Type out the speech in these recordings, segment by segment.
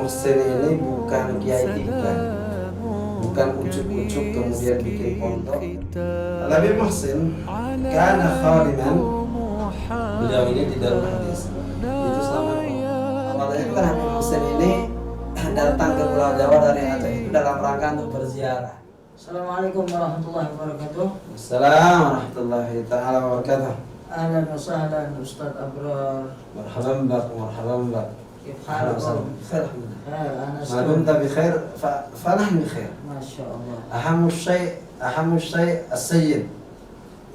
Muhsin ini bukan kiai tiban, bukan ujuk-ujuk kemudian bikin pondok. Habib Muhsin karena khadiman, beliau ini di Darul Hadis. Itu selama awalnya itu kan Habib Muhsin ini datang ke Pulau Jawa dari Aceh itu dalam rangka untuk berziarah. Assalamualaikum warahmatullahi wabarakatuh. Assalamualaikum warahmatullahi taala wabarakatuh. Ahlan wa sahlan Ustaz Abrar. Marhaban bak, marhaban bak. كيف حالكم؟ بخير الحمد لله. أنا ما دمت بخير فنحن بخير. ما شاء الله. أهم الشيء السيد.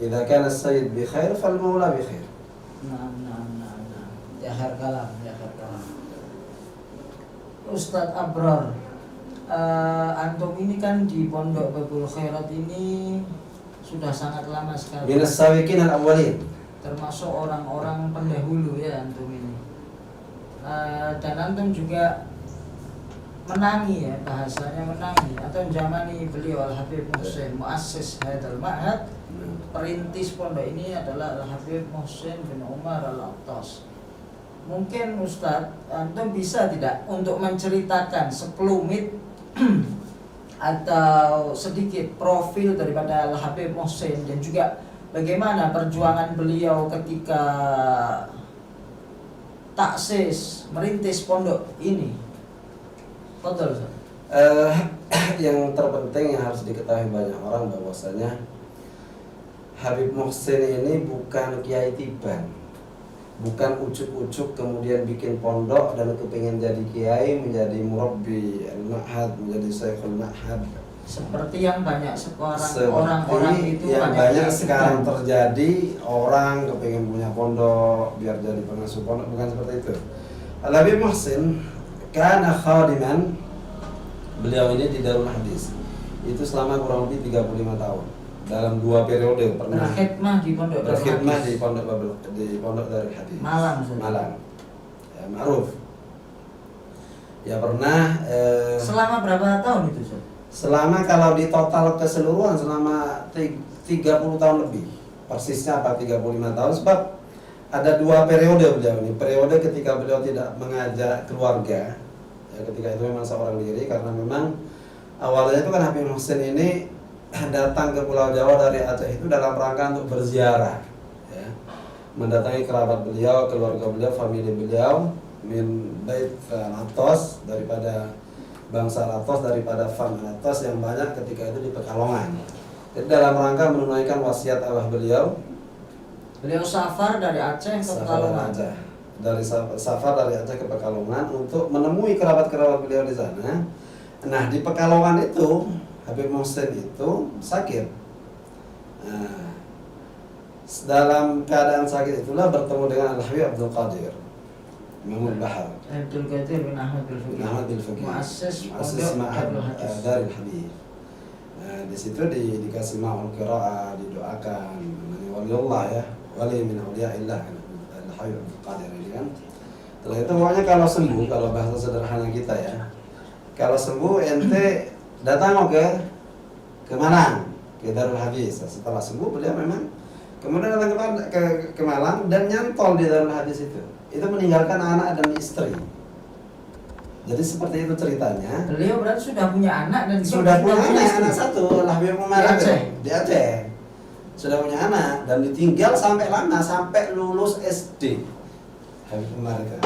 إذا كان السيد بخير فالمولى بخير. نعم. Di akhir kalam. Ustaz Abrar, antum ini kan di Pondok Babul Khairat ini sudah sangat lama sekali. Min as-sabiqin al-awwalin. Termasuk orang-orang pendahulu ya antum ini. Dan antum juga menangi ya, bahasanya menangi atau zamani beliau Al-Habib Muhsin muassis hadzal ma'had. Perintis pondok ini adalah Al-Habib Muhsin bin Umar Al-Attas. Mungkin Ustadz, antum bisa tidak untuk menceritakan sekelumit atau sedikit profil daripada Al-Habib Muhsin dan juga bagaimana perjuangan beliau ketika taksis merintis pondok ini. Betul, Ustaz. Yang terpenting yang harus diketahui banyak orang bahwasanya Habib Muhsin ini bukan kiai tiban, bukan ujuk-ujuk kemudian bikin pondok dan kepingin jadi kiai, menjadi murabbi al-ma'had, menjadi syekhul ma'had. Seperti yang banyak orang-orang itu banyak sekarang terjadi, orang kepingin punya pondok biar jadi pengasuh pondok, bukan seperti itu. Al-Habib Muhsin karena khadiman, beliau ini di Darul Hadis itu selama kurang lebih 35 tahun dalam 2 periode. Pernah berkhidmah di pondok Darul Hadis Malang ya, ma'ruf ya, pernah selama berapa tahun itu, Ustaz? Selama kalau di total keseluruhan selama 30 tahun lebih. Persisnya apa 35 tahun, sebab ada 2 periode beliau ini. Periode ketika beliau tidak mengajak keluarga ya, ketika itu memang seorang diri, karena memang awalnya itu kan Habib Muhsin ini datang ke Pulau Jawa dari Aceh itu dalam rangka untuk berziarah ya, mendatangi kerabat beliau, keluarga beliau, famili beliau, min bait Al-Attas, daripada bangsa Al-Attas, daripada fam Al-Attas yang banyak ketika itu di Pekalongan. Jadi dalam rangka menunaikan wasiat ayah beliau. Beliau safar dari Aceh ke Pekalongan. Safar dari Aceh ke Pekalongan untuk menemui kerabat-kerabat beliau di sana. Nah, di Pekalongan itu Habib Muhsin itu sakit. Nah, dalam keadaan sakit itulah bertemu dengan Al-Habib Abdul Qadir Mahmud Bahar. Abdul Qadir bin Ahmad al-Faqih. Muassis Ma'had Darul Hadis. Nah, di situ dikasih ma'ul qiraah, didoakan waliullah ya, wali min auliyaillah Al-Habib Abdul Qadir ini kan. Setelah itu pokoknya kalau sembuh, kalau bahasa sederhana kita ya, kalau sembuh ente datang ke Malang, ke Darul Hadis. Setelah sembuh beliau memang kemudian datang ke Malang dan nyantol di Darul Hadis itu. Itu meninggalkan anak dan istri. Jadi seperti itu ceritanya. Beliau berarti sudah punya anak dan sudah punya anak satu, Habib Umar di Aceh. Sudah punya anak dan ditinggal sampai lama, sampai lulus SD. Habib Umar itu.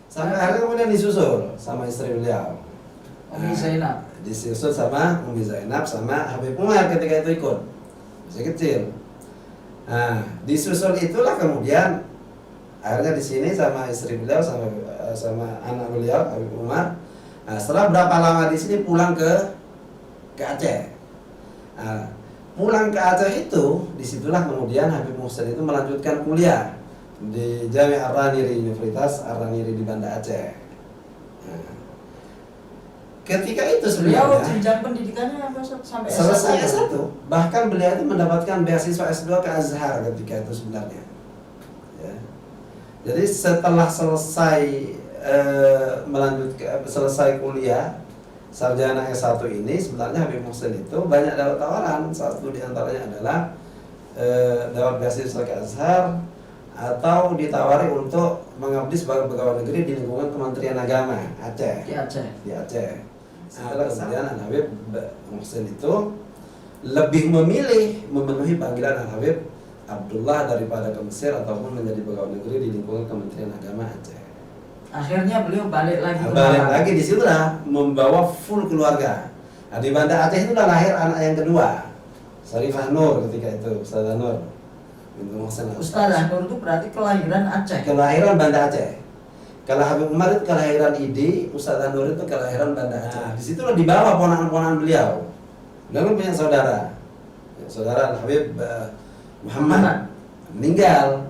Sampai akhirnya kemudian disusul sama istri beliau. Umi Zainab. Disusul sama Umi Zainab sama Habib Umar ketika itu ikut. Masih kecil. Nah, disusul itulah kemudian akhirnya di sini sama istri beliau sama anak beliau Habib Umar. Nah, setelah berapa lama di sini pulang ke Aceh. Nah, pulang ke Aceh itu, disitulah kemudian Habib Muhsin itu melanjutkan kuliah di Jami' Ar-Raniri, Universitas Ar-Raniri di Banda Aceh. Nah, ketika itu beliau sebenarnya jenjang pendidikannya apa sampai selesai S1? Bahkan beliau itu mendapatkan beasiswa S2 ke Azhar ketika itu sebenarnya. Ya. Jadi setelah selesai selesai kuliah sarjana S1 ini, sebenarnya Habib Muhsin itu banyak dapat tawaran. Satu di antaranya adalah dapat beasiswa ke Azhar, atau ditawari untuk mengabdi sebagai pegawai negeri di lingkungan Kementerian Agama Aceh. Di Aceh. Di Aceh. Setelah kemudian Al-Habib Muhsin itu lebih memilih memenuhi panggilan Al-Habib Abdullah daripada ke Mesir ataupun menjadi pegawai negeri di lingkungan Kementerian Agama Aceh. Akhirnya beliau balik lagi ke Balik Malang. lagi di situlah membawa full keluarga. Nah, di Banda Aceh itu udah lahir anak yang kedua, Syarifah Nur ketika itu, Ustazah Nur. Ustazah Nur itu berarti kelahiran Aceh. Kelahiran Banda Aceh. Kalau Habib Umar itu kelahiran Idi, Ustazah Nur itu kelahiran Banda Aceh. Nah, di situlah dibawa ponakan-ponakan beliau. Beliau punya saudara. Saudara Habib Muhammad meninggal.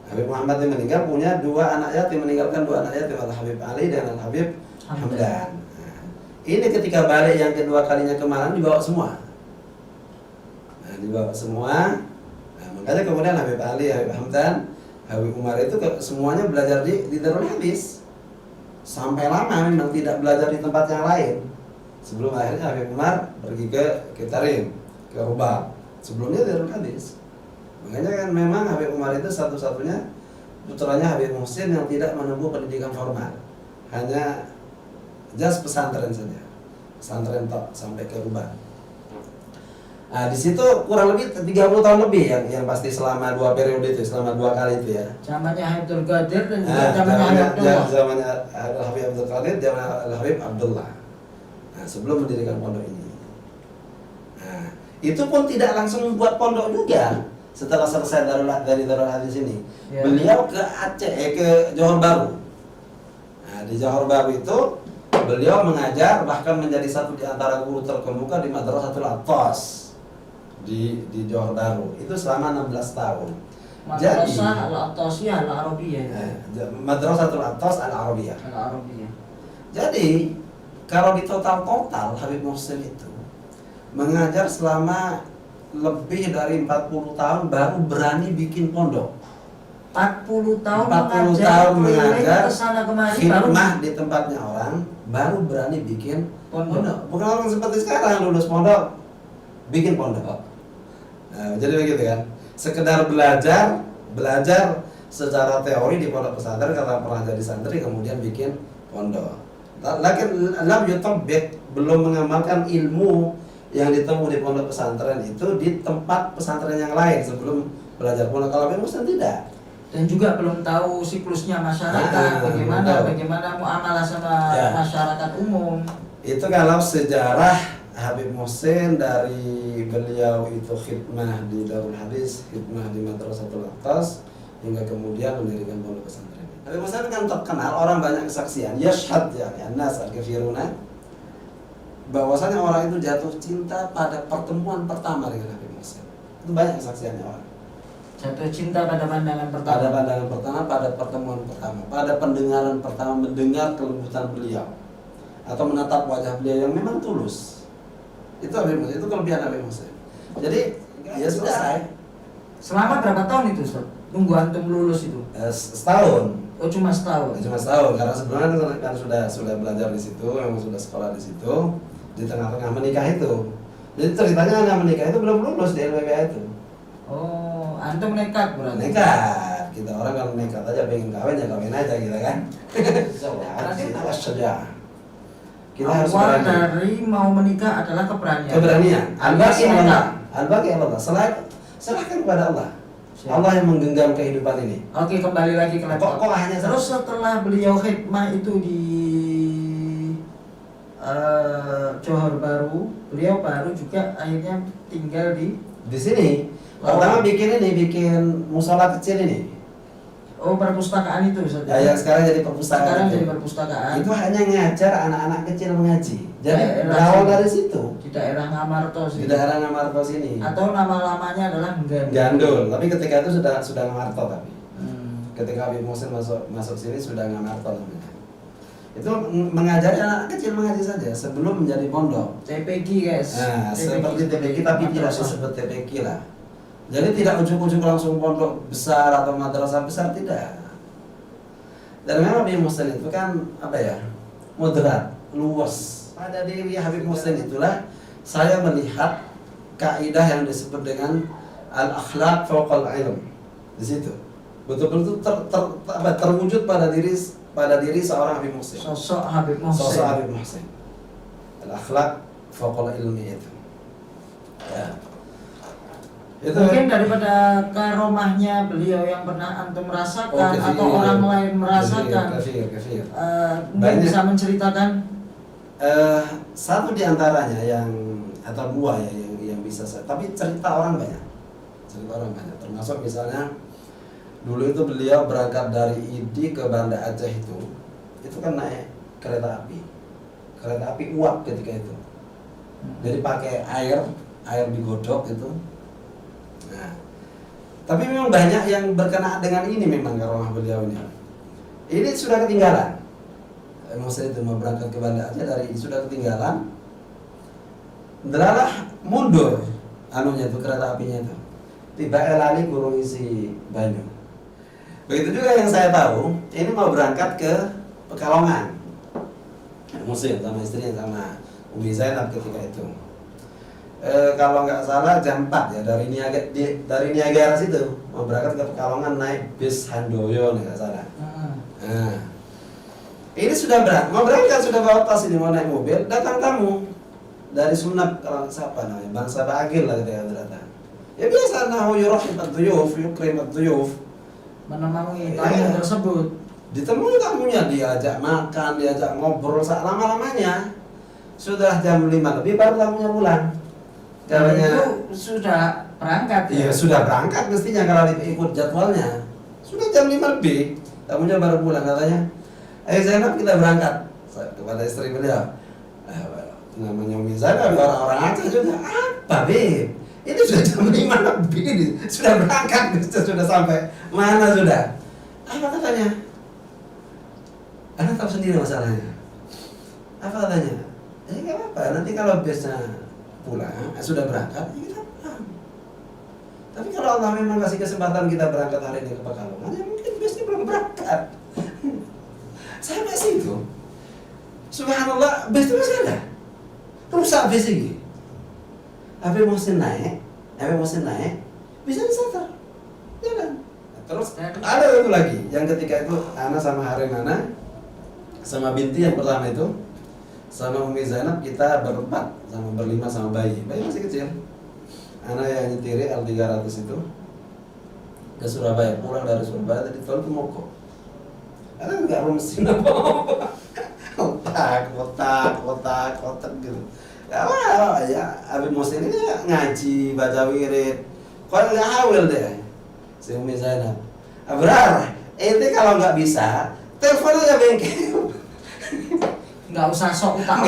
Habib Muhammad yang meninggal punya dua anak yatim, meninggalkan dua anak yatim, Al Habib Ali dan Al Habib Hamdan. Nah, ini ketika balik yang kedua kalinya ke Malang dibawa semua. Nah, dibawa semua. Nah, makanya kemudian Habib Ali, Habib Hamdan, Habib Umar itu semuanya belajar di Darul Hadis. Sampai lama memang tidak belajar di tempat yang lain. Sebelum akhirnya Habib Umar pergi ke Tarim, ke Rubab. Sebelumnya Darul Hadis. Makanya kan memang Habib Umar itu satu-satunya putranya Habib Muhsin yang tidak menempuh pendidikan formal. Hanya just pesantren saja. Pesantren tok sampai ke Rubab. Nah, di situ kurang lebih 30 tahun lebih yang pasti selama dua periode itu, selama dua kali itu ya. Zamannya Habib Qadir dan juga zamannya Habib Abdullah. Zamannya Habib Abdul Qadir, zaman Habib Abdullah. Nah, sebelum mendirikan pondok ini. Nah, itu pun tidak langsung membuat pondok juga. Setelah selesai dari Darul Hadis ini, Ya. beliau ke Aceh, ke Johor Bahru. Nah, di Johor Bahru itu beliau mengajar, bahkan menjadi satu di antara guru terkemuka di Madrasatul Atas di Johor Bahru. Itu selama 16 tahun. Madrasah Al-Atasiyah Al-Arabiyah. Madrasatul Atas Al-Arabiyah. Al-Arabiyah. Jadi kalau di total Habib Muhsin itu mengajar selama lebih dari 40 tahun baru berani bikin pondok. 40 tahun 40 tahun mengajar kesana kemari khidmah di tempatnya orang, baru berani bikin pondok. Bukan orang seperti sekarang lulus pondok bikin pondok. Nah, jadi begitu kan. Sekedar belajar secara teori di pondok pesantren karena pernah jadi santri kemudian bikin pondok. Lakin lam yutabbiq, belum mengamalkan ilmu yang ditemui di pondok pesantren itu di tempat pesantren yang lain sebelum belajar pondok. Kalau Habib Muhsin tidak. Dan juga belum tahu siklusnya masyarakat, bagaimana muamalah sama masyarakat umum. Itu kalau sejarah Habib Muhsin dari beliau itu khidmah di Darul Hadis, khidmah di Madrasatul Atas, hingga kemudian mendirikan pondok pesantren. Habib Muhsin kan terkenal, orang banyak kesaksian. Yashhad ya, an-nas al-kafiruna, bahwasanya orang itu jatuh cinta pada pertemuan pertama dengan Habib Muhsin. Itu banyak kesaksiannya orang. Jatuh cinta pada pandangan pertama. Pada pandangan pertama, pada pertemuan pertama, pada pendengaran pertama, mendengar kelembutan beliau atau menatap wajah beliau yang memang tulus. Itu Habib Muhsin, itu kelebihan Habib Muhsin. Jadi ya selesai. Selama berapa tahun itu, Ustaz? Tunggu antum lulus itu? Setahun. Oh, cuma setahun. Cuma setahun karena sebelumnya kan sudah belajar di situ, memang sudah sekolah di situ. Di tengah-tengah menikah itu. Jadi ceritanya anak menikah itu belum lulus di LPBA itu. Oh, antum nekat berarti. Nekat. Kita orang kalau nekat aja pengen kawin ya kawin aja gitu kan. Itu saja. Kita harus awal berani. dari mau menikah adalah keberanian. Keberanian. Al-Baqi Allah. Al-Baqi Allah. Serahkan kepada Allah. Allah yang menggenggam kehidupan ini. Oke, kembali lagi ke laptop. Kok hanya Terus setelah beliau khidmah itu di Johor Bahru, beliau baru juga akhirnya tinggal di sini. Pertama bikin musola kecil ini. Oh, perpustakaan itu Ustaz. Ya, yang sekarang jadi perpustakaan. Sekarang itu. jadi perpustakaan. Itu hanya ngajar anak-anak kecil mengaji. Jadi berawal dari situ. Di daerah Ngamarto sini. Di daerah Ngamarto sini. Atau nama lamanya adalah Gandul. Tapi ketika itu sudah Ngamarto tapi. Ketika Habib Muhsin masuk sini sudah Ngamarto namanya. Itu mengajari anak kecil mengaji saja sebelum menjadi pondok. TPQ guys. Nah, seperti TPQ tapi tidak disebut TPQ lah. Jadi tidak ujuk-ujuk langsung pondok besar atau madrasah besar, tidak. Dan memang Habib Muhsin itu kan apa ya, moderat, luas. Pada diri Habib Muhsin itulah saya melihat kaidah yang disebut dengan al-akhlaq fawqal ilm. Di situ. betul-betul terwujud pada diri seorang Habib Muhsin. Sosok Habib Muhsin. Sosok Habib Muhsin. Al-akhlaq faqala ilmi itu. Ya. Itu Mungkin daripada karomahnya beliau yang pernah antum rasakan atau orang lain merasakan, kafir. mungkin bisa menceritakan satu di antaranya yang atau dua ya yang bisa saya. Tapi cerita orang banyak. Termasuk misalnya dulu itu beliau berangkat dari ID ke Banda Aceh itu kan naik kereta api uap ketika itu. Jadi pakai air digodok itu. Nah, tapi memang banyak yang berkenaan dengan ini memang karomah beliau ini. Ini sudah ketinggalan. Maksudnya itu mau berangkat ke Banda Aceh dari ini sudah ketinggalan. Delalah mundur anunya itu kereta apinya itu. Tiba lali kurung isi banyu. Begitu juga yang saya tahu, ini mau berangkat ke Pekalongan. Muslim sama istrinya sama Umi Zainab ketika itu. Kalau nggak salah jam 4 ya dari Niagara situ mau berangkat ke Pekalongan naik bis Handoyo nggak salah. Nah, ini sudah mau berangkat sudah bawa tas ini mau naik mobil datang tamu dari Sumenep kalau siapa namanya bangsa Bagil lah ketika datang. Ya biasa nahu yurahim ad-duyuf yukrim ad-duyuf menemui tamu tersebut. Ditemui tamunya diajak makan, diajak ngobrol lama-lamanya. Sudah jam 5 lebih baru tamunya pulang. Dan itu sudah berangkat ya? Iya sudah berangkat mestinya kalau ikut jadwalnya. Sudah jam 5 lebih tamunya baru pulang katanya. Ayo Zainab kita berangkat. Kepada istri beliau. Namanya Umi Zainab orang-orang Aceh juga. Apa Beb? Itu sudah jam 5 lebih ini. Sudah berangkat, sudah sampai mana sudah? Apa katanya? Anda tahu sendiri masalahnya. Apa katanya? Nggak apa-apa, nanti kalau biasanya pulang, sudah berangkat, ya kita pulang. Tapi kalau Allah memang kasih kesempatan kita berangkat hari ini ke Pekalongan, ya mungkin biasanya belum berangkat. Sampai situ, subhanallah, bis itu masih ada. Rusak bis ini. Habib Muhsin naik, bisa disetar, jalan. Terus ada satu lagi, yang ketika itu Ana sama Harimana, sama Binti yang pertama itu, sama Umi Zainab kita berempat, sama berlima sama bayi masih kecil. Ana yang nyetiri L300 itu ke Surabaya, pulang dari Surabaya tadi tol ke Moko. Ana nggak mesin apa-apa, otak gitu. Ya, Habib Muhsin ini ngaji, baca wirid. Kok nggak hawil deh, si Umi Zainab. Abrar, ente kalau nggak bisa, telepon aja bengkel. Nggak usah sok utang.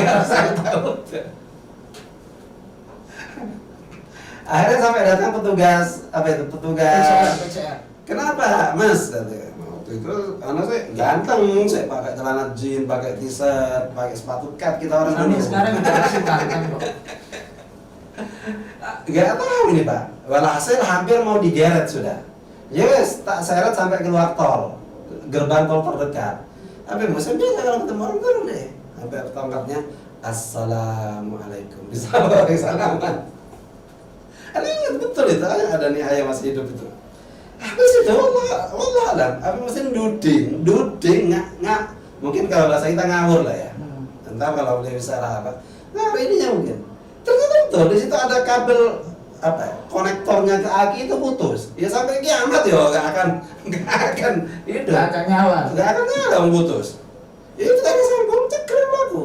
Akhirnya sampai datang petugas, PCR. Kenapa, Mas? Waktu itu anak saya ganteng, saya pakai celana jeans, pakai t-shirt, pakai sepatu cat, kita orang Sampai sekarang juga masih ganteng kok. Gak tahu ini Pak, walhasil hampir mau digeret sudah. Yes, tak seret sampai keluar tol, gerbang tol terdekat. Tapi Muhsin biasa kalau ketemu orang guru deh, sampai tongkatnya Assalamualaikum, disalaman. Ada ingat betul itu, ada nih ayah masih hidup itu. Habis itu, wallah alam, Habib Muhsin duding, nggak, mungkin kalau bahasa kita ngawur lah ya. Entah kalau beliau bisa apa, ngawur ininya mungkin. Ternyata betul, di situ ada kabel konektornya ke aki itu putus. Ya sampai kiamat ya nggak akan itu. Nggak akan nyala putus. Ya itu tadi sambung cekrem aku.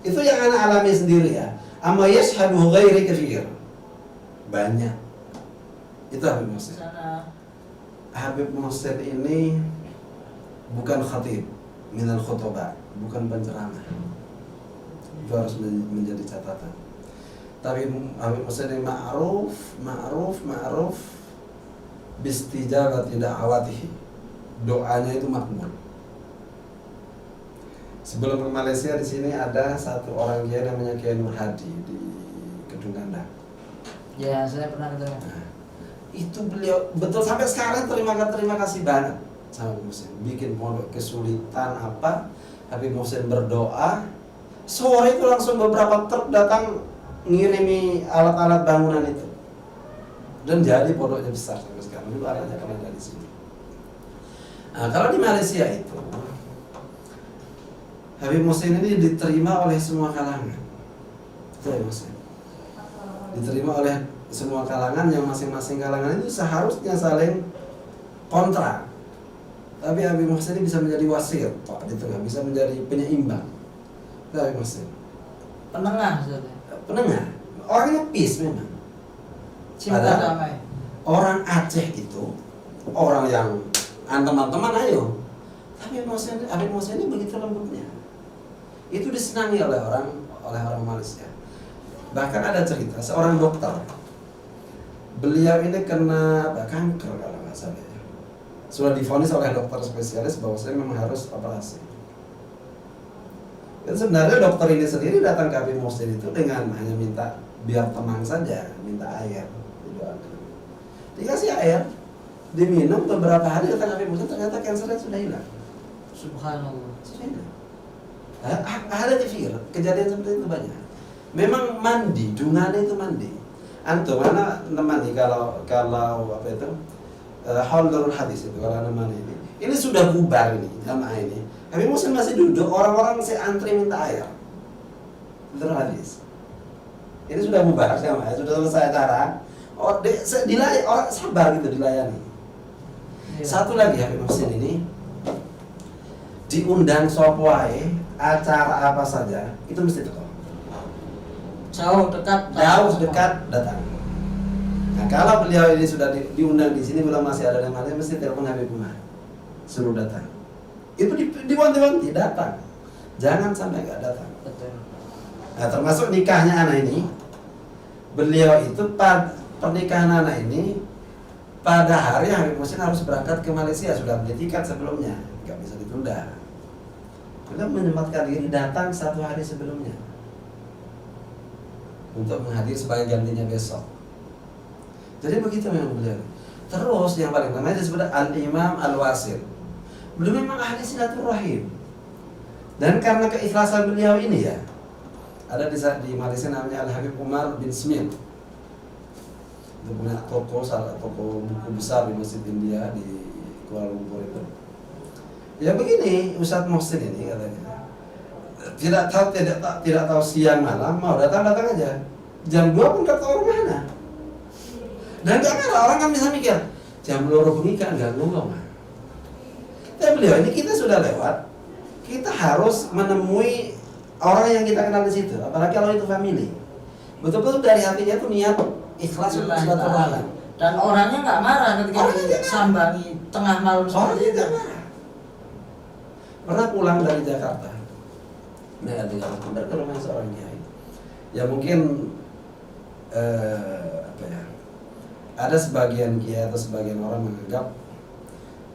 Itu yang anak alami sendiri ya. Amma yashhadu ghairi kathir. Banyak. Itu Habib Muhsin. Habib Muhsin ini bukan khatib minal khutbah, bukan penceramah. Itu harus menjadi catatan. Tapi Habib Muhsin ini ma'ruf bistijabati da'awatihi. Doanya itu makbul. Sebelum ke Malaysia di sini ada satu orang kiai namanya Kiai Nur Hadi di Kedung Gandang. Ya, saya pernah ketemu. Nah, itu beliau betul sampai sekarang terima kasih banget sama Habib Muhsin. Bikin pondok kesulitan apa, Habib Muhsin berdoa. Sore itu langsung beberapa truk datang ngirimi alat-alat bangunan itu. Dan jadi pondoknya besar sampai sekarang. Itu alatnya kan ada di sini. Nah, kalau di Malaysia itu Habib Muhsin ini diterima oleh semua kalangan. Itu Habib Muhsin. Diterima oleh semua kalangan, yang masing-masing kalangan itu seharusnya saling kontra. Tapi Habib Muhsin ini bisa menjadi wasit, Pak, di tengah, bisa menjadi penyeimbang. Itu Habib Muhsin. Penengah saja. Penengah. Orangnya peace memang. Cinta Padahal damai. orang Aceh itu orang yang teman-teman ayo. Tapi Habib Muhsin ini begitu lembutnya. Itu disenangi oleh orang Malaysia. Bahkan ada cerita seorang dokter. Beliau ini kena kanker kalau nggak salah ya. Sudah divonis oleh dokter spesialis bahwa saya memang harus operasi. Dan sebenarnya dokter ini sendiri datang ke Habib Muhsin itu dengan hanya minta biar tenang saja, minta air. Dikasih air, diminum beberapa hari, datang Habib Muhsin, ternyata kansernya sudah hilang. Subhanallah. Sudah hilang. Ada kejadian seperti itu banyak. Memang mandi, dungane itu mandi. Antum mana nemani kalau apa itu Haulul Hadis itu kalau nemani ini. Ini sudah bubar ini jamaah ini. Habib Muhsin masih duduk, orang-orang masih antri minta air. Haulul Hadis. Ini sudah bubar jamaah, sudah selesai acara. Orang sabar gitu dilayani. Iya. Satu lagi Habib Muhsin ini diundang sopwae acara apa saja itu mesti teko. Jauh dekat Datang. Nah, kalau beliau ini sudah diundang di sini, belum masih ada yang lain, mesti telepon Habib Umar suruh datang. Itu diwanti-wanti datang, jangan sampai nggak datang. Betul. Nah, termasuk nikahnya anak ini, beliau itu pernikahan anak ini pada hari Habib Muhsin harus berangkat ke Malaysia, sudah beli tiket sebelumnya, nggak bisa ditunda. Beliau menyempatkan diri datang 1 hari sebelumnya untuk menghadiri sebagai gantinya besok. Jadi begitu memang beliau. Terus yang paling namanya disebut Al-Imam Al-Wasil. Beliau memang ahli silaturahim. Dan karena keikhlasan beliau ini ya, ada di Malaysia namanya Al-Habib Umar bin Smith. Itu punya salah toko buku besar di Masjid India di Kuala Lumpur itu. Ya begini, Ustadz Muhsin ini katanya. Tidak tahu siang malam, mau datang aja. Jam 2 pun kata orang mana. Dan gak marah, orang kan bisa mikir jam 2 bengi kan gak ngomong. Tapi beliau ini kita sudah lewat, kita harus menemui orang yang kita kenal di situ, apalagi kalau itu family. Betul-betul dari hatinya tuh niat ikhlas untuk silaturahim. Dan orangnya nggak marah ketika disambangi tengah malam seperti itu. Pernah pulang dari Jakarta, ke rumah seorang kiai. Ya mungkin ada sebagian kiai atau sebagian orang menganggap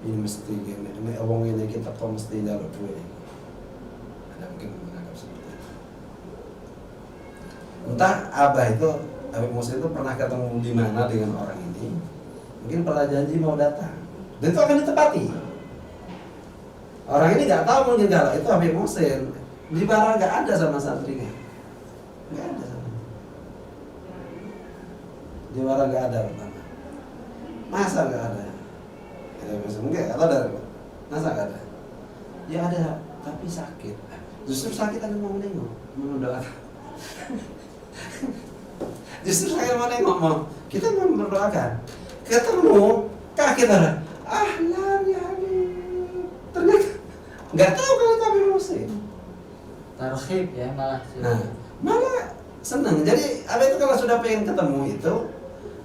ini mesti gini, ini awang ini kita kok mesti jalur duit. Ada mungkin menganggap seperti itu. Entah abah itu Habib Muhsin itu pernah ketemu di mana dengan orang ini, mungkin pernah janji mau datang, dan itu akan ditepati. Orang ini nggak tahu mungkin kalau itu Habib Muhsin di barang nggak ada sama santrinya, nggak ada sama. Di barang nggak ada pertama. Masa nggak ada? Ya, mungkin kalau ada, masa nggak ada? Ya ada, tapi sakit. Justru sakit ada mau nengok, mau mendoakan. Justru saya mau nengok, kita mau berdoakan. Ketemu, kaget ada. Ahlan ya Habib. Ternyata nggak tahu kalau itu Habib Muhsin. Tarhib ya malah. Nah, malah senang. Jadi apa itu kalau sudah pengen ketemu itu,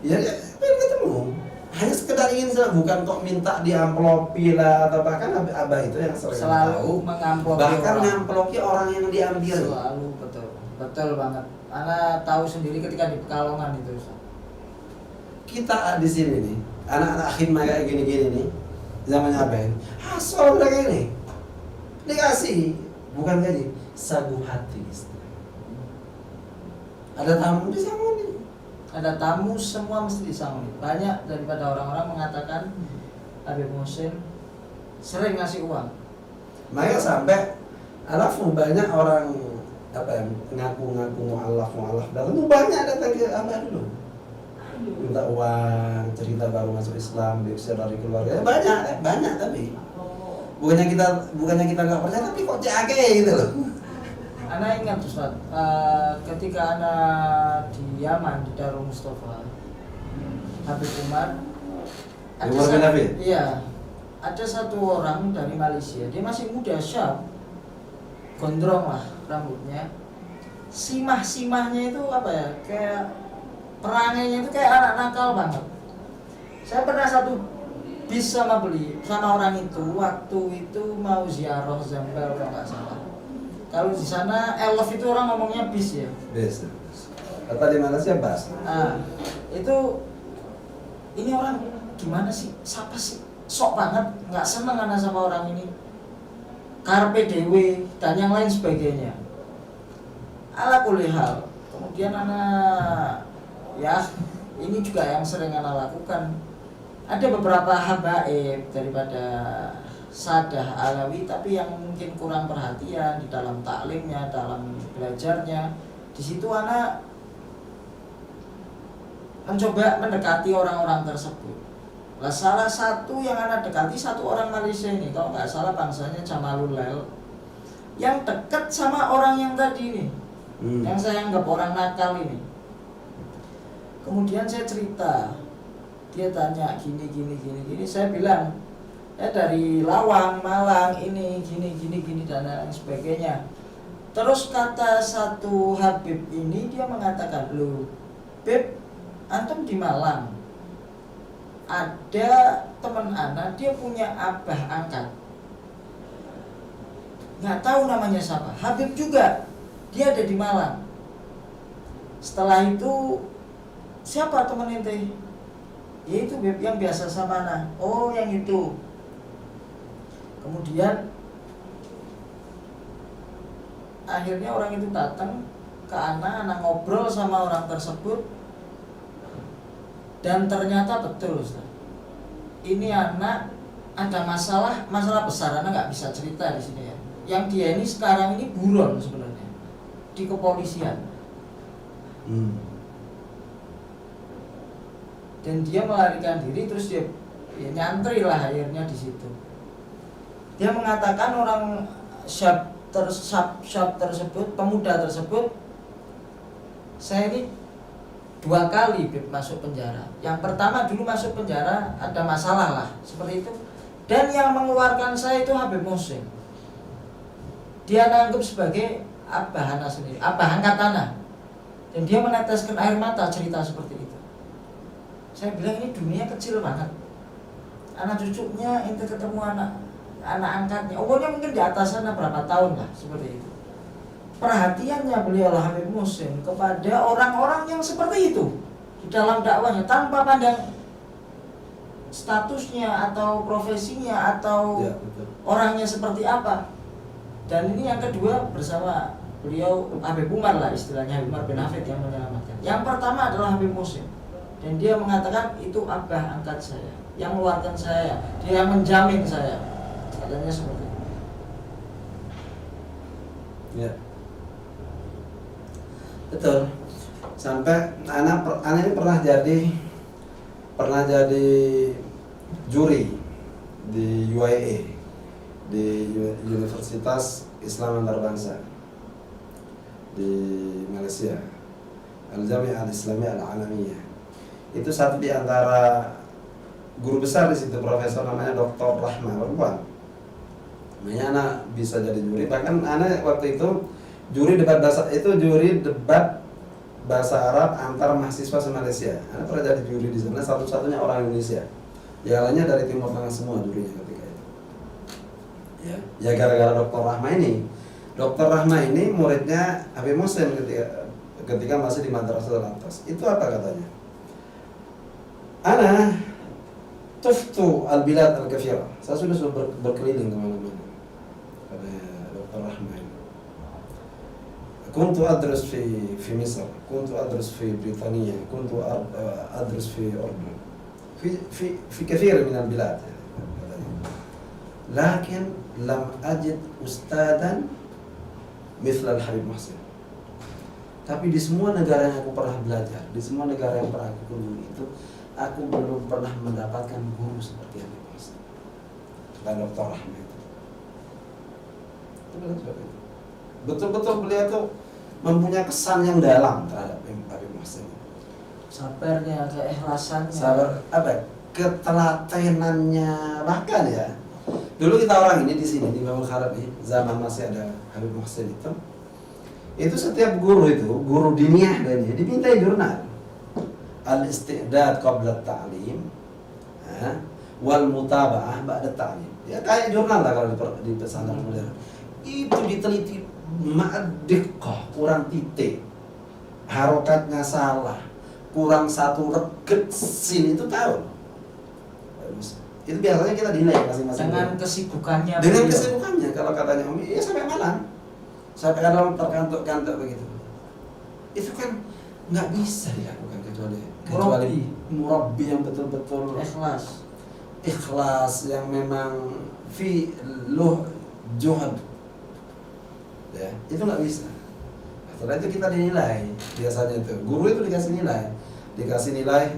ya pengen ketemu. Hanya sekedar ingin, bukan kok minta diamplopi lah atau bahkan abah itu yang selalu mengamplopi bahkan orang. Ngamploki orang yang diambil. Selalu betul banget. Ana tahu sendiri ketika di Pekalongan itu. Kita di sini nih, anak-anak khidmah kayak gini-gini nih, zamannya apa ini? Hasol mereka ini dikasih, bukan gaji, sagu hati. Ada tamu disangoni. Ada tamu semua mesti disangoni. Banyak daripada orang-orang mengatakan Habib Muhsin sering ngasih uang. Makanya sampai alafu banyak orang apa ya, ngaku-ngaku mu'alaf dalam itu banyak datang ke abah dulu minta uang, cerita baru masuk Islam, diusir dari keluarga, banyak tapi bukannya kita nggak percaya, tapi kok CAG gitu loh. Ana ingat Ustaz, ketika Ana di Yaman di Darul Mustafa, Habib Umar, Umar bin Hafid? Iya, ada satu orang dari Malaysia, dia masih muda, syab, gondrong lah rambutnya, simah-simahnya itu apa ya, kayak perangainya itu kayak anak nakal banget. Saya pernah satu bis sama orang itu, waktu itu mau ziarah Zambal kalau nggak salah. Kalau di sana Elf itu orang ngomongnya bis ya. Bis. Kata di Malaysia bas. Nah, itu ini orang gimana sih? Siapa sih? Sok banget, nggak seneng anak sama orang ini. Karpe dewe dan yang lain sebagainya. Ala kulli hal. Kemudian anak ya ini juga yang sering anak lakukan. Ada beberapa habaib daripada Sadah Alawi, tapi yang mungkin kurang perhatian di dalam taklimnya, dalam belajarnya. Di situ anak mencoba mendekati orang-orang tersebut. Nah, salah satu yang anak dekati satu orang Malaysia ini, kalau nggak salah bangsanya Jamalul Lail, yang dekat sama orang yang tadi ini, yang saya anggap orang nakal ini. Kemudian saya cerita, dia tanya gini, saya bilang, ya dari Lawang, Malang, ini gini dan lain sebagainya. Terus kata satu Habib ini, dia mengatakan, loh Beb, antum di Malang, ada teman anak, dia punya abah angkat, nggak tahu namanya siapa, Habib juga, dia ada di Malang. Setelah itu, siapa teman ente? Ya itu Beb yang biasa sama anak. Oh yang itu. Kemudian akhirnya orang itu datang ke anak ngobrol sama orang tersebut, dan ternyata betul Ustaz. Ini anak ada masalah besar, anak nggak bisa cerita di sini ya. Yang dia ini sekarang ini buron sebenarnya di kepolisian. Dan dia melarikan diri, terus dia ya nyantri lah akhirnya di situ. Dia mengatakan orang syab tersebut, pemuda tersebut, saya ini 2 kali masuk penjara. Yang pertama dulu masuk penjara ada masalah lah seperti itu, dan yang mengeluarkan saya itu Habib Muhsin. Dia nanggep sebagai abah anak sendiri, abah angkat anak, dan dia meneteskan air mata cerita seperti itu. Saya bilang ini dunia kecil banget. Anak cucunya ente ketemu anak angkatnya, umurnya mungkin di atas sana berapa tahun lah, seperti itu. Perhatiannya beliau Habib Muhsin kepada orang-orang yang seperti itu di dalam dakwahnya, tanpa pandang statusnya atau profesinya atau ya, orangnya seperti apa. Dan ini yang kedua bersama beliau Habib Umar lah istilahnya, Habib Umar bin Hafid yang menyelamatkan. Yang pertama adalah Habib Muhsin, dan dia mengatakan itu abah angkat saya, yang mengeluarkan saya, dia yang menjamin saya, katanya seperti itu. Ya, betul. Sampai anak ini pernah jadi juri di UIA, di Universitas Islam Antarabangsa di Malaysia, Al-Jami'ah Al-Islamiyah Al-Alamiyah. Itu satu di antara guru besar di situ, profesor namanya Dr. Rahma, perempuan. Makanya anak bisa jadi juri. Bahkan anak waktu itu juri debat bahasa Arab antar mahasiswa se-Malaysia. Anak pernah jadi juri di sana, satu-satunya orang Indonesia. Yang lainnya dari Timur Tengah semua jurinya ketika itu. Ya gara-gara Dr. Rahma ini. Dr. Rahma ini muridnya Habib Muhsin ketika masih di Madrasah Al-Atas. Itu apa katanya? Ana tuftu al-bilad al-kafira. Saya sudah berkeliling kemana-mana. Kata Dr. Rahma ini. كنت أدرس في مصر، كنت أدرس في بريطانيا، كنت أدرس في أردن، في كثير من البلاد، لكن لم أجد أستاذا مثل الحبيب محسن. Tapi di semua negara yang aku pernah belajar, di semua negara yang pernah aku kunjungi itu, aku belum pernah mendapatkan guru seperti Habib Muhsin dan Dr. Rahma itu. Betul-betul beliau tuh mempunyai kesan yang dalam terhadap Habib Muhsin. Sabarnya, keikhlasannya. Sabar apa? Ketelatenannya bahkan ya. Dulu kita orang ini di sini di Babul Kharab nih, zaman masih ada Habib Muhsin itu setiap guru itu, guru diniyah dan dia dimintai jurnal. Al-istidad qabla ta'lim, wal mutaba'ah ba'da ta'lim. Ya kayak jurnal lah kalau di pesantren modern. Itu diteliti ma'adiqqah, kurang titik, harokatnya salah, kurang satu reget sin itu tahu. Itu biasanya kita dinilai masing-masing dengan kesibukannya. Dengan kesibukannya, kalau katanya Umi, ya sampai malam, sampai kadang terkantuk-kantuk begitu. Itu kan nggak bisa dilakukan kecuali murabbi yang betul-betul ikhlas yang memang fi luh juhad. Ya, itu nggak bisa. Setelah itu kita dinilai, biasanya itu guru itu dikasih nilai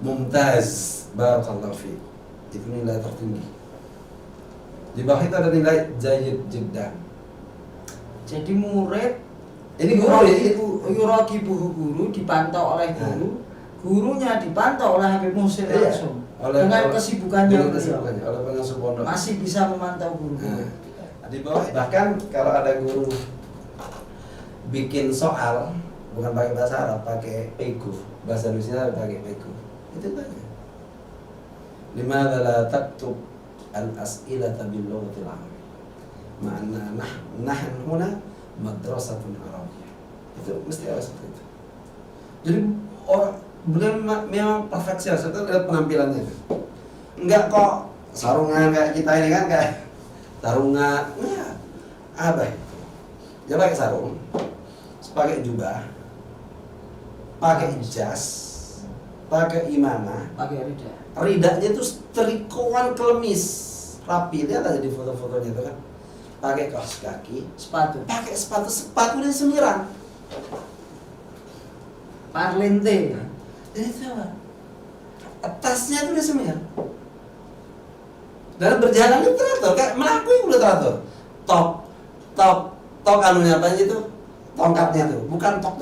mumtaz, barakallahu fi. Itu nilai tertinggi. Di bawah itu ada nilai jayyid jiddan. Jadi murid ini guru dipantau oleh guru, gurunya dipantau oleh Habib Muhsin langsung. Dengan kesibukannya, oleh pengasuh pondok. Masih bisa memantau guru. Di bawah bahkan kalau ada guru bikin soal bukan pakai bahasa Arab, pakai pegu, bahasa Indonesia pakai pegu. Itu banyak. Limadza la taktub al-as'ilata bil lughatil arabiyyah? Ma'anna nahnu huna madrasatun arabiyyah. Itu mesti ada seperti itu. Jadi orang beliau memang perfeksionis. Itu lihat penampilannya itu. Enggak kok sarungan kayak kita ini kan, kayak sarungan. Nah, apa itu? Dia pakai sarung, pakai jubah, pakai jas, pakai imamah, pakai rida. Ridanya itu trikoan kelemis rapi, lihat aja di foto-fotonya itu kan. Pakai kaos kaki, pakai sepatu dan semiran. Parlente. Jadi itu apa? Atasnya itu dia semir. Dalam berjalan itu teratur, kayak melaku itu udah teratur. Tok anunya apa itu? Tongkatnya tuh, bukan tok.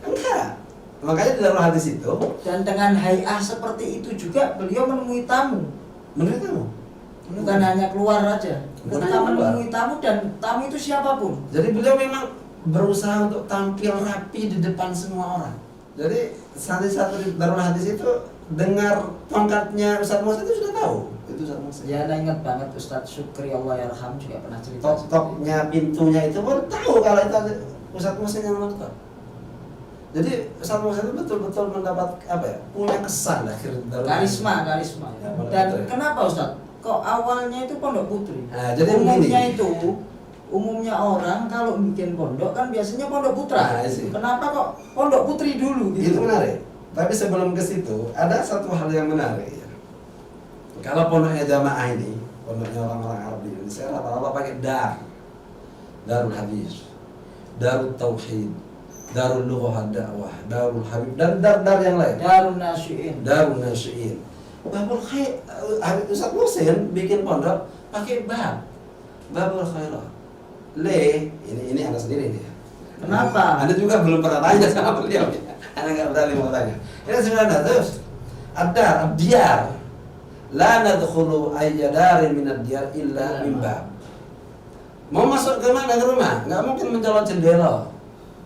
Enggak. Makanya di dalam hadis itu, dan dengan hayah seperti itu juga beliau menemui tamu. Bukan hanya keluar aja. Ketika menemui tamu, dan tamu itu siapapun. Jadi beliau memang berusaha untuk tampil rapi di depan semua orang. Jadi satu di Darul Hadis itu dengar tongkatnya Ustaz Muhsin itu sudah tahu. Itu Ustaz Muhsin. Ya, saya ingat banget Ustaz Syukri Allah yarham juga pernah cerita. Tok-toknya pintunya itu pun tahu kalau itu Ustaz Muhsin yang nonton. Jadi Ustaz Muhsin itu betul-betul mendapat apa ya? Punya kesan lah karisma. Ya, dan kenapa Ustaz? Kok awalnya itu Pondok Putri? Nah, jadi umumnya orang kalau bikin pondok kan biasanya Pondok Putra. Nah, kenapa kok Pondok Putri dulu gitu? Itu menarik. Tapi sebelum ke situ ada satu hal yang menarik ya. Kalau pondoknya jamaah ini, pondoknya orang-orang Arab di Indonesia rata-rata pakai Darul Hadis, Darul Tauhid, Darul Lughah Dakwah, Darul Habib, dan dar yang lain. Darul Nasyiin. Babul Khair, Ustaz Muhsin bikin pondok pakai Babul Khairat. Ini Anda sendiri nih. Kenapa? Anda juga belum pernah tanya sama beliau. Anda nggak berani mau tanya. Ini sebenarnya terus. Ad-diyar. La nadkhulu ayya darin min ad-diyar illa min bab. Mau masuk ke mana ke rumah? Nggak mungkin mencolok jendela.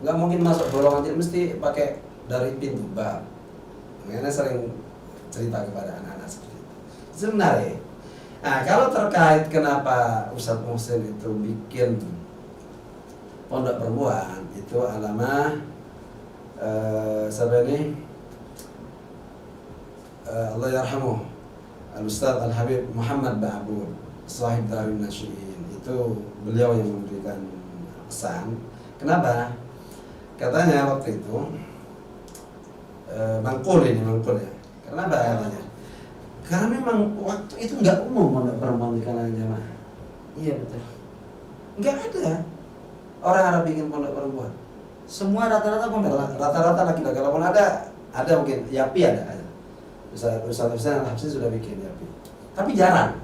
Nggak mungkin masuk bolongan, mesti pakai dari pintu bab. Anda sering cerita kepada anak-anak seperti itu. Sebenarnya. Nah, kalau terkait kenapa Ustaz Muhsin itu bikin pondok perempuan, itu alamah siapa ini? Allah yarhamuh, Al-Ustaz Al-Habib Muhammad Ba'abud, sahib Darul Nasyiin. Itu beliau yang memberikan pesan. Kenapa? Katanya waktu itu mangkul ya. Kenapa katanya? Karena memang waktu itu nggak umum pondok perempuan di kalangan jamaah. Iya betul. Nggak ada orang Arab bikin pondok perempuan. Semua rata-rata pondok laki. Rata-rata laki-laki. Kalaupun ada mungkin Yapi ada. Ustaz Al-Habsyi sudah bikin Yapi. Tapi jarang.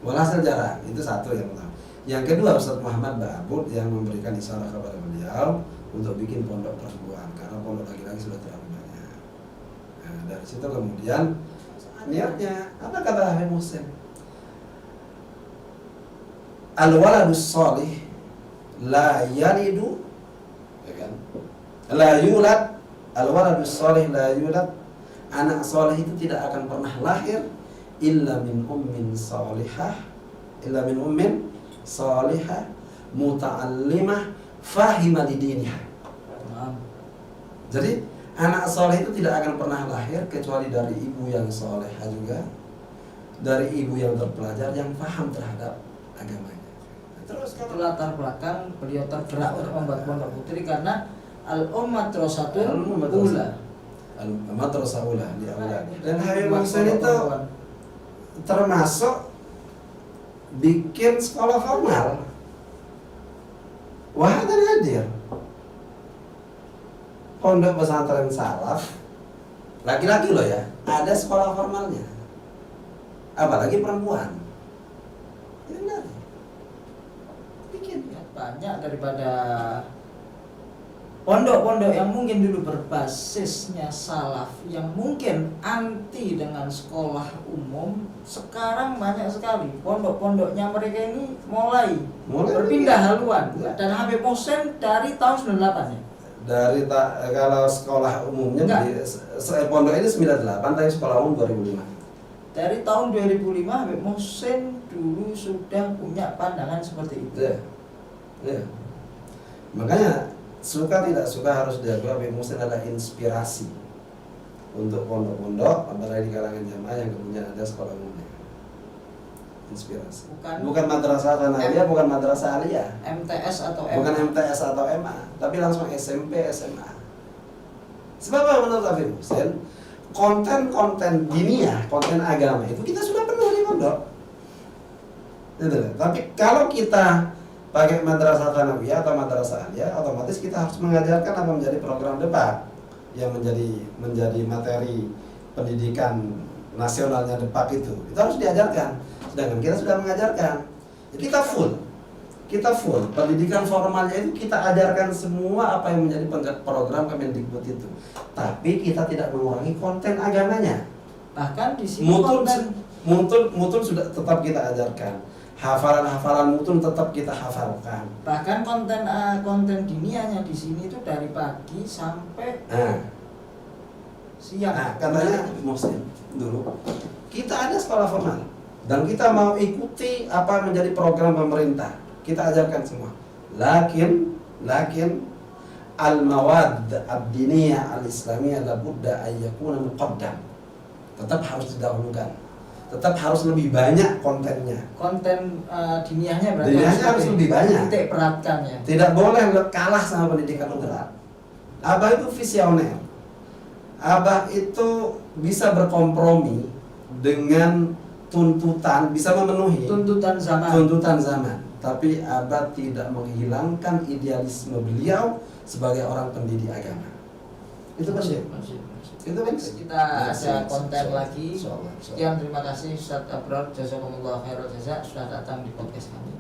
Walhasil jarang. Itu satu yang pertama. Yang kedua, Ustaz Muhammad Ba'abud yang memberikan isyarat kepada beliau untuk bikin pondok perempuan karena pondok laki-laki sudah terlalu banyak. Nah, dari situ kemudian niatnya apa kata Habib Muhsin? Al-waladus sholih la yalidu, ya kan? La yulad, al-waladus sholih la yulad. Anak soleh itu tidak akan pernah lahir illa min ummin salihah, illa min ummin salihah muta'allimah fahimah lidiniha. Jadi anak soleh itu tidak akan pernah lahir kecuali dari ibu yang solehah juga, dari ibu yang terpelajar yang paham terhadap agamanya. Terus Itu latar belakang beliau tergerak untuk membuat pondok putri karena al-ummatrosatul ula. Al-madrasah ula di awal. Dan Habib Muhsin itu termasuk bikin sekolah formal. Wah, dan hadir pondok pesantren salaf laki-laki loh ya, ada sekolah formalnya, apalagi perempuan. Ini benar. Bikin Banyak daripada pondok-pondok yang mungkin dulu berbasisnya salaf, yang mungkin anti dengan sekolah umum, sekarang banyak sekali pondok-pondoknya mereka ini mulai berpindah haluan. Ya. Dan Habib Muhsin dari tahun 98 ya. Kalau sekolah umumnya pondok ini 98, tapi sekolah umum 2005. Dari tahun 2005 Habib Muhsin dulu sudah punya pandangan seperti itu. Ya. Makanya suka tidak suka harus diakui Habib Muhsin adalah inspirasi untuk pondok-pondok apalagi di kalangan jamaah yang kemudian ada sekolah umumnya. Inspirasi. Bukan madrasah Tsanawiyah, bukan madrasah aliyah. MTS atau Bukan MA. MTS atau MA, tapi langsung SMP, SMA. Sebab apa menurut Habib Muhsin? Konten-konten diniyah, konten agama itu kita sudah penuh di pondok. Gitu. Tapi kalau kita pakai madrasah Tsanawiyah atau madrasah aliyah, otomatis kita harus mengajarkan apa menjadi program debat yang menjadi materi pendidikan nasionalnya debat itu harus diajarkan. Sedangkan kita sudah mengajarkan, ya kita full pendidikan formalnya itu kita ajarkan semua apa yang menjadi program Kemendikbud itu. Tapi kita tidak mengurangi konten agamanya. Bahkan di sini mutun sudah tetap kita ajarkan. Hafalan-hafalan mutun tetap kita hafalkan. Bahkan konten diniyahnya di sini itu dari pagi sampai siang. Nah, katanya Muhsin dulu kita ada sekolah formal dan kita mau ikuti apa menjadi program pemerintah. Kita ajarkan semua. Lakin al-mawad ad-diniyah al-islamiyah labudda an yakuna muqaddam. Tetap harus didahulukan. Tetap harus lebih banyak kontennya. Konten diniyahnya berarti harus lebih banyak. Titik beratkan ya. Tidak boleh kalah sama pendidikan moderat. Abah itu visioner. Abah itu bisa berkompromi dengan tuntutan, bisa memenuhi tuntutan zaman. Tapi Abah tidak menghilangkan idealisme beliau sebagai orang pendidik agama. Itu penting. Itu kan Kita ada konten lagi. Sekian, terima kasih Ustaz Abrar, jazakumullah khairal jazak sudah datang di podcast kami.